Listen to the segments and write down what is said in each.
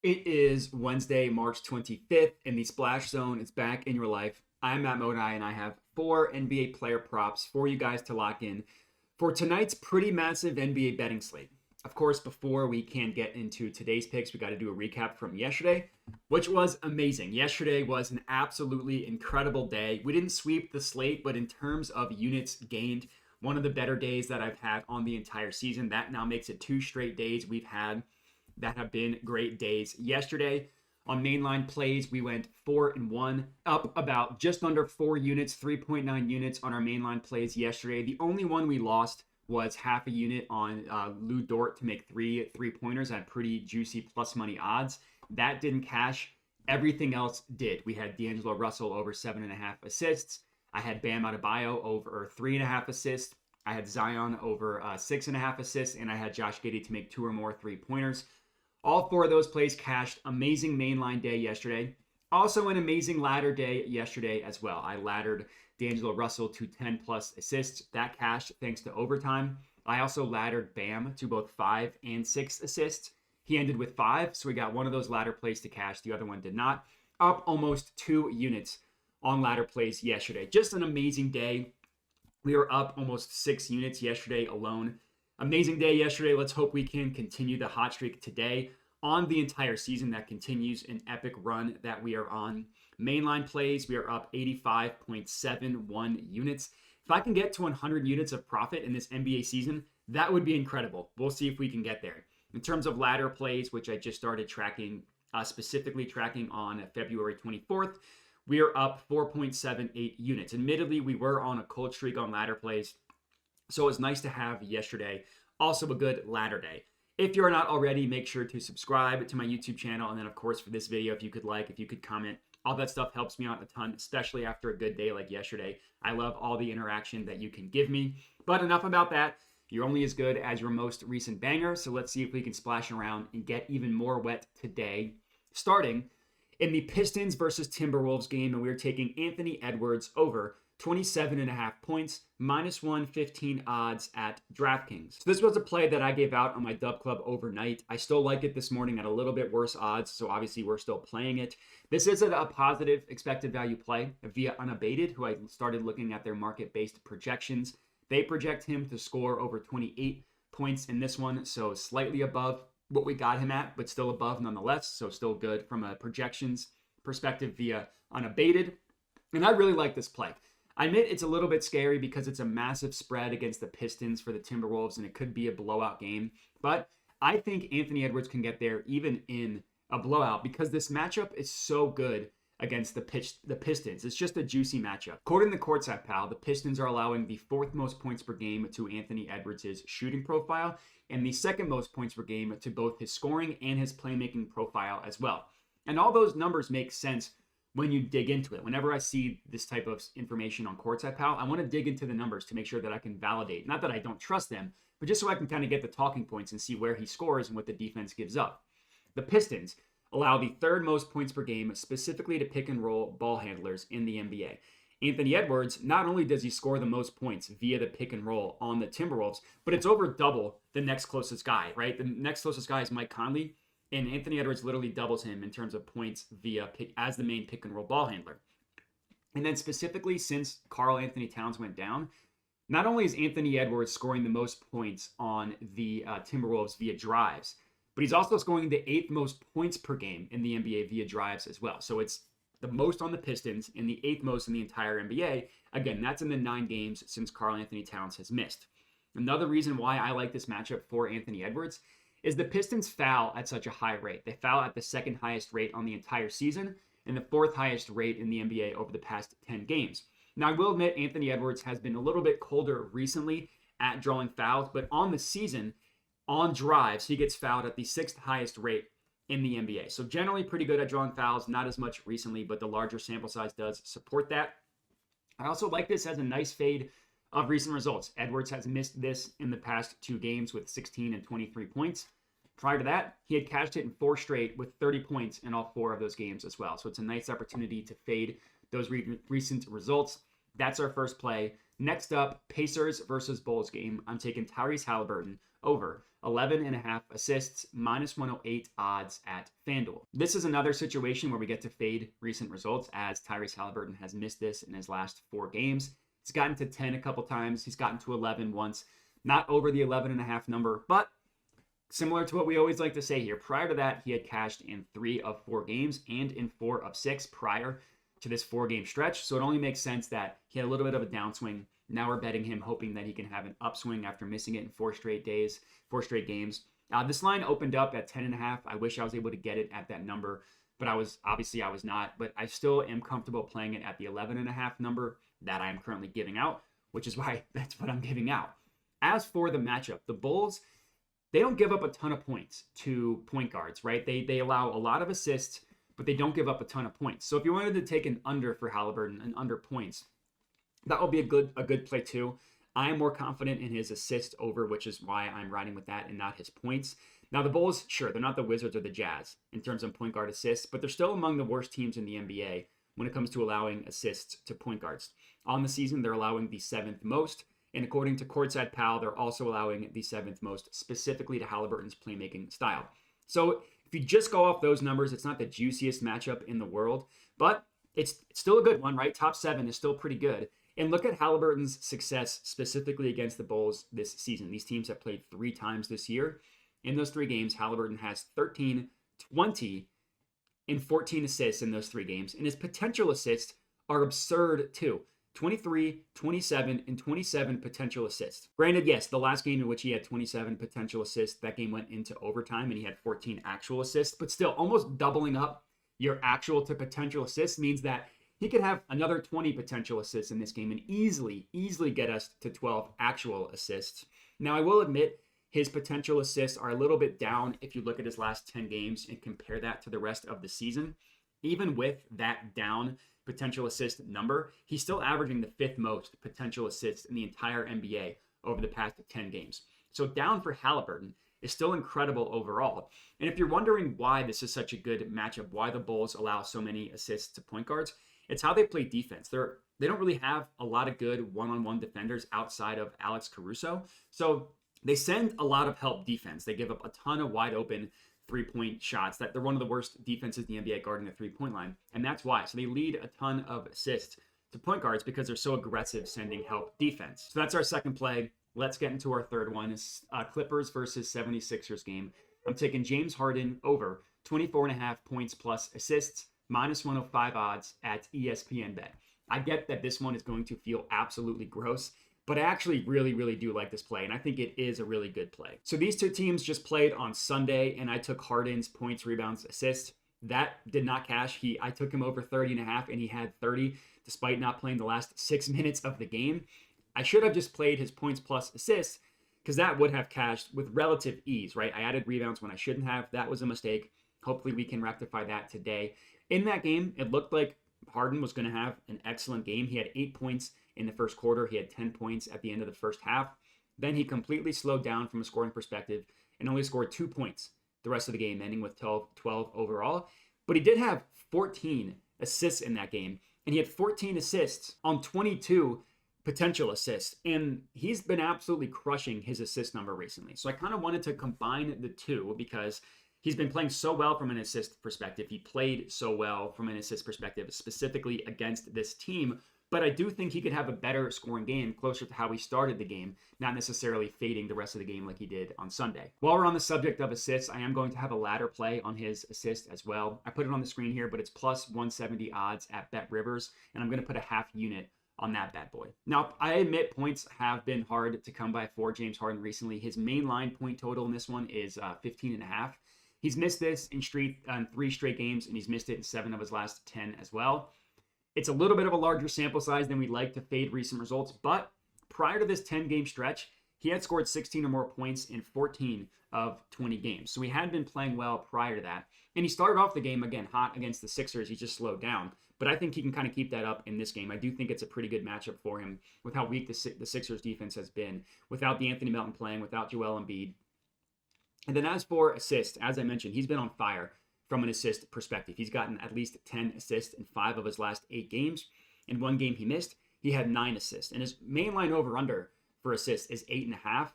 It is Wednesday, March 25th, and the Splash Zone is back in your life. I'm Matt Modi, and I have 4 NBA player props for you guys to lock in for tonight's pretty massive NBA betting slate. Of course, before we can get into today's picks, we got to do a recap from yesterday, which was amazing. Yesterday was an absolutely incredible day. We didn't sweep the slate, but in terms of units gained, one of the better days that I've had on the entire season. That now makes it 2 straight days we've had that have been great days. Yesterday on mainline plays, we went 4-1, up about just under 4 units, 3.9 units on our mainline plays yesterday. The only one we lost was half a unit on Lou Dort to make 3 3-pointers at pretty juicy plus money odds. That didn't cash. Everything else did. We had D'Angelo Russell over 7.5 assists. I had Bam Adebayo over 3.5 assists. I had Zion over 6.5 assists, and I had Josh Giddey to make 2 or more 3-pointers. All 4 of those plays cashed. Amazing mainline day yesterday. Also an amazing ladder day yesterday as well. I laddered D'Angelo Russell to 10 plus assists. That cashed thanks to overtime. I also laddered Bam to both 5 and 6 assists. He ended with 5, so we got one of those ladder plays to cash. The other one did not. Up almost 2 units on ladder plays yesterday. Just an amazing day. We were up almost 6 units yesterday alone. Amazing day yesterday. Let's hope we can continue the hot streak today on the entire season. That continues an epic run that we are on. Mainline plays, we are up 85.71 units. If I can get to 100 units of profit in this NBA season, that would be incredible. We'll see if we can get there. In terms of ladder plays, which I just started tracking, specifically tracking on February 24th, we are up 4.78 units. Admittedly, we were on a cold streak on ladder plays, so it was nice to have yesterday. Also a good ladder day. If you're not already, make sure to subscribe to my YouTube channel. And then, of course, for this video, if you could like, if you could comment, all that stuff helps me out a ton, especially after a good day like yesterday. I love all the interaction that you can give me. But enough about that. You're only as good as your most recent banger. So let's see if we can splash around and get even more wet today. Starting in the Pistons versus Timberwolves game, and we're taking Anthony Edwards over 27.5 points, -115 odds at DraftKings. So this was a play that I gave out on my Dub Club overnight. I still like it this morning at a little bit worse odds, so obviously we're still playing it. This is a positive expected value play via Unabated, who I started looking at their market-based projections. They project him to score over 28 points in this one, so slightly above what we got him at, but still above nonetheless, so still good from a projections perspective via Unabated. And I really like this play. I admit it's a little bit scary because it's a massive spread against the Pistons for the Timberwolves, and it could be a blowout game. But I think Anthony Edwards can get there even in a blowout because this matchup is so good against the Pistons. It's just a juicy matchup. According to Courtside Pal, the Pistons are allowing the 4th most points per game to Anthony Edwards' shooting profile and the 2nd most points per game to both his scoring and his playmaking profile as well. And all those numbers make sense when you dig into it. Whenever I see this type of information on Courtside Pal, I want to dig into the numbers to make sure that I can validate. Not that I don't trust them, but just so I can kind of get the talking points and see where he scores and what the defense gives up. The Pistons allow the 3rd most points per game specifically to pick and roll ball handlers in the NBA. Anthony Edwards, not only does he score the most points via the pick and roll on the Timberwolves, but it's over double the next closest guy, right? The next closest guy is Mike Conley, and Anthony Edwards literally doubles him in terms of points via as the main pick and roll ball handler. And then specifically since Karl Anthony Towns went down, not only is Anthony Edwards scoring the most points on the Timberwolves via drives, but he's also scoring the 8th most points per game in the NBA via drives as well. So it's the most on the Pistons and the 8th most in the entire NBA. Again, that's in the 9 games since Karl Anthony Towns has missed. Another reason why I like this matchup for Anthony Edwards is the Pistons foul at such a high rate. They foul at the 2nd highest rate on the entire season and the 4th highest rate in the NBA over the past 10 games. Now, I will admit Anthony Edwards has been a little bit colder recently at drawing fouls, but on the season, on drives, he gets fouled at the 6th highest rate in the NBA. So generally pretty good at drawing fouls, not as much recently, but the larger sample size does support that. I also like this as a nice fade of recent results. Edwards has missed this in the past 2 games with 16 and 23 points. Prior to that, he had cashed it in 4 straight with 30 points in all 4 of those games as well. So it's a nice opportunity to fade those recent results. That's our first play. Next up, Pacers versus Bulls game. I'm taking Tyrese Haliburton over 11.5 assists, -108 odds at FanDuel. This is another situation where we get to fade recent results, as Tyrese Haliburton has missed this in his last 4 games. He's gotten to 10 a couple times. He's gotten to 11 once. Not over the 11.5 number, but similar to what we always like to say here, prior to that, he had cashed in 3 of 4 games and in 4 of 6 prior to this 4-game stretch. So it only makes sense that he had a little bit of a downswing. Now we're betting him, hoping that he can have an upswing after missing it in 4 straight games. This line opened up at 10.5. I wish I was able to get it at that number, but I was not. But I still am comfortable playing it at the 11.5 number that I am currently giving out, which is why that's what I'm giving out. As for the matchup, the Bulls, they don't give up a ton of points to point guards, right? They allow a lot of assists, but they don't give up a ton of points. So if you wanted to take an under for Haliburton, an under points, that will be a good play too. I am more confident in his assist over, which is why I'm riding with that and not his points. Now the Bulls, sure, they're not the Wizards or the Jazz in terms of point guard assists, but they're still among the worst teams in the NBA when it comes to allowing assists to point guards. On the season, they're allowing the 7th most. And according to Courtside Pal, they're also allowing the 7th most, specifically to Haliburton's playmaking style. So if you just go off those numbers, it's not the juiciest matchup in the world, but it's still a good one, right? Top 7 is still pretty good. And look at Haliburton's success specifically against the Bulls this season. These teams have played 3 times this year. In those 3 games, Haliburton has 13, 20, and 14 assists in those 3 games. And his potential assists are absurd too. 23, 27, and 27 potential assists. Granted, yes, the last game in which he had 27 potential assists, that game went into overtime and he had 14 actual assists, but still almost doubling up your actual to potential assists means that he could have another 20 potential assists in this game and easily get us to 12 actual assists. Now, I will admit his potential assists are a little bit down if you look at his last 10 games and compare that to the rest of the season. Even with that down potential assist number, he's still averaging the 5th most potential assists in the entire NBA over the past 10 games. So down for Haliburton is still incredible overall. And if you're wondering why this is such a good matchup, why the Bulls allow so many assists to point guards, it's how they play defense. They don't really have a lot of good one-on-one defenders outside of Alex Caruso. So they send a lot of help defense. They give up a ton of wide open 3-point shots. That they're one of the worst defenses in the NBA guarding the 3-point line. And that's why. So they lead a ton of assists to point guards because they're so aggressive sending help defense. So that's our second play. Let's get into our third one. It's Clippers versus 76ers game. I'm taking James Harden over 24.5 points plus assists, -105 odds at ESPN Bet. I get that this one is going to feel absolutely gross, but I actually really do like this play, and I think it is a really good play. So these 2 teams just played on Sunday, and I took Harden's points, rebounds, assists. That did not cash. I took him over 30.5, and he had 30, despite not playing the last 6 minutes of the game. I should have just played his points plus assists, because that would have cashed with relative ease, right? I added rebounds when I shouldn't have. That was a mistake. Hopefully we can rectify that today. In that game, it looked like Harden was going to have an excellent game. He had 8 points in the first quarter. He had 10 points at the end of the first half. Then he completely slowed down from a scoring perspective and only scored 2 points the rest of the game, ending with 12 overall. But he did have 14 assists in that game, and he had 14 assists on 22 potential assists. And he's been absolutely crushing his assist number recently. So I kind of wanted to combine the two because he's been playing so well from an assist perspective. He played so well from an assist perspective, specifically against this team. But I do think he could have a better scoring game closer to how he started the game, not necessarily fading the rest of the game like he did on Sunday. While we're on the subject of assists, I am going to have a ladder play on his assist as well. I put it on the screen here, but it's plus 170 odds at Bet Rivers, and I'm going to put a half unit on that bad boy. Now, I admit points have been hard to come by for James Harden recently. His main line point total in this one is 15.5. He's missed this in 3 straight games, and he's missed it in 7 of his last 10 as well. It's a little bit of a larger sample size than we'd like to fade recent results, but prior to this 10-game stretch, he had scored 16 or more points in 14 of 20 games. So he had been playing well prior to that. And he started off the game, again, hot against the Sixers. He just slowed down. But I think he can kind of keep that up in this game. I do think it's a pretty good matchup for him with how weak the Sixers defense has been, without DeAnthony Melton playing, without Joel Embiid. And then as for assists, as I mentioned, he's been on fire from an assist perspective. He's gotten at least 10 assists in 5 of his last 8 games. In 1 game he missed, he had 9 assists. And his main line over-under for assists is 8.5.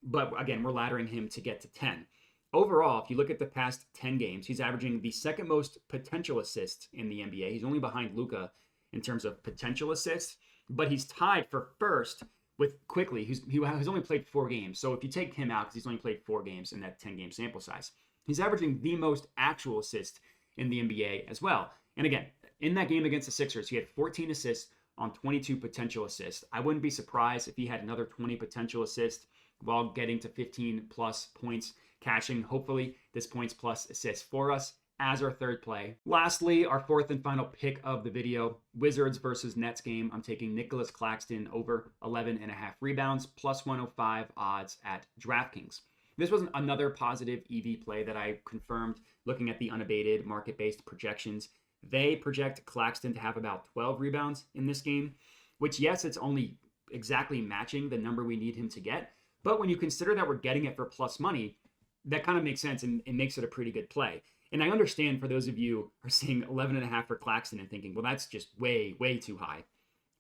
But again, we're laddering him to get to 10. Overall, if you look at the past 10 games, he's averaging the second most potential assists in the NBA. He's only behind Luka in terms of potential assists, but he's tied for first with Quickly, who's only played 4 games. So if you take him out, because he's only played 4 games in that 10-game sample size, he's averaging the most actual assists in the NBA as well. And again, in that game against the Sixers, he had 14 assists on 22 potential assists. I wouldn't be surprised if he had another 20 potential assists while getting to 15 plus points, cashing, hopefully, this points plus assists for us as our third play. Lastly, our fourth and final pick of the video, Wizards versus Nets game. I'm taking Nic Claxton over 11.5 rebounds, plus 105 odds at DraftKings. This was another positive EV play that I confirmed looking at the unabated market-based projections. They project Claxton to have about 12 rebounds in this game, which, yes, it's only exactly matching the number we need him to get. But when you consider that we're getting it for plus money, that kind of makes sense and it makes it a pretty good play. And I understand for those of you who are seeing 11.5 for Claxton and thinking, well, that's just way, way too high.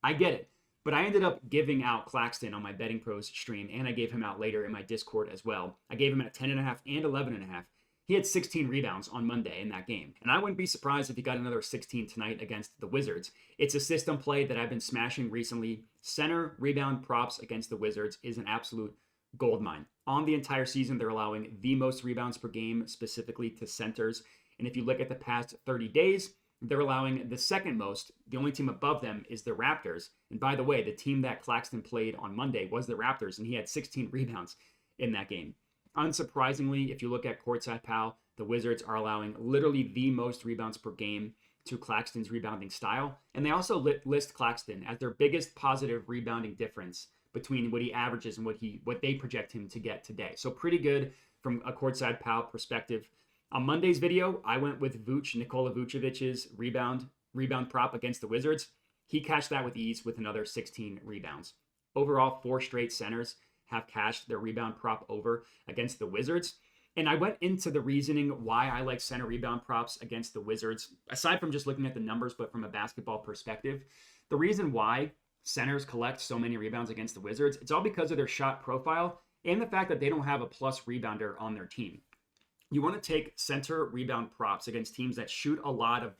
I get it. But I ended up giving out Claxton on my Betting Pros stream, and I gave him out later in my Discord as well. I gave him at 10.5 and 11.5. He had 16 rebounds on Monday in that game. And I wouldn't be surprised if he got another 16 tonight against the Wizards. It's a system play that I've been smashing recently. Center rebound props against the Wizards is an absolute goldmine. On the entire season, they're allowing the most rebounds per game, specifically to centers. And if you look at the past 30 days, they're allowing the second most. The only team above them is the Raptors. And by the way, the team that Claxton played on Monday was the Raptors, and he had 16 rebounds in that game. Unsurprisingly, if you look at Courtside Pal, the Wizards are allowing literally the most rebounds per game to Claxton's rebounding style. And they also list Claxton as their biggest positive rebounding difference between what he averages and what they project him to get today. So pretty good from a Courtside Pal perspective. On Monday's video, I went with Nikola Vucevic's rebound prop against the Wizards. He cashed that with ease with another 16 rebounds. Overall, 4 straight centers have cashed their rebound prop over against the Wizards. And I went into the reasoning why I like center rebound props against the Wizards, aside from just looking at the numbers, but from a basketball perspective. The reason why centers collect so many rebounds against the Wizards, it's all because of their shot profile and the fact that they don't have a plus rebounder on their team. You want to take center rebound props against teams that shoot a lot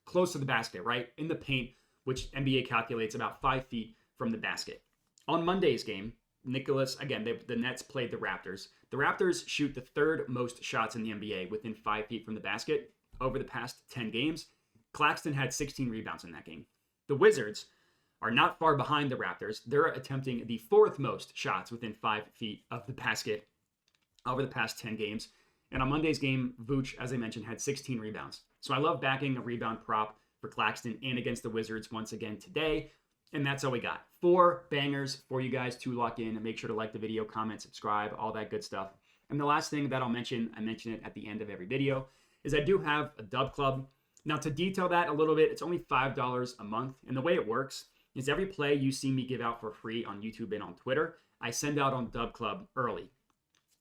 close to the basket, right? In the paint, which NBA calculates about 5 feet from the basket. On Monday's game, the Nets played the Raptors. The Raptors shoot the 3rd most shots in the NBA within 5 feet from the basket over the past 10 games. Claxton had 16 rebounds in that game. The Wizards are not far behind the Raptors. They're attempting the 4th most shots within 5 feet of the basket over the past 10 games. And on Monday's game, Vooch, as I mentioned, had 16 rebounds. So I love backing a rebound prop for Claxton and against the Wizards once again today. And that's all we got. 4 bangers for you guys to lock in. And make sure to like the video, comment, subscribe, all that good stuff. And the last thing that I'll mention, I mention it at the end of every video, is I do have a dub club. Now, to detail that a little bit, it's only $5 a month. And the way it works is every play you see me give out for free on YouTube and on Twitter, I send out on Dub Club early.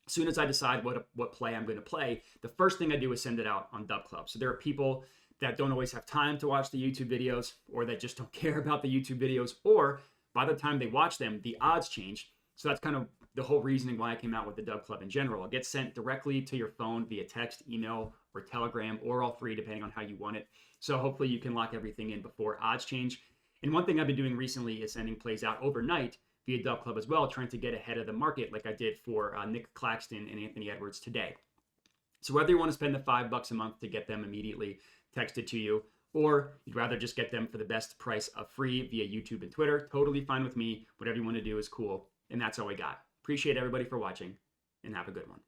As soon as I decide what play I'm going to play, the first thing I do is send it out on Dub Club. So there are people that don't always have time to watch the YouTube videos, or that just don't care about the YouTube videos, or by the time they watch them, the odds change. So that's kind of the whole reasoning why I came out with the Dub Club in general. It gets sent directly to your phone via text, email, or Telegram, or all 3, depending on how you want it. So hopefully you can lock everything in before odds change. And one thing I've been doing recently is sending plays out overnight via Dub Club as well, trying to get ahead of the market like I did for Nic Claxton and Anthony Edwards today. So whether you want to spend the $5 a month to get them immediately texted to you, or you'd rather just get them for the best price of free via YouTube and Twitter, totally fine with me. Whatever you want to do is cool. And that's all we got. Appreciate everybody for watching, and have a good one.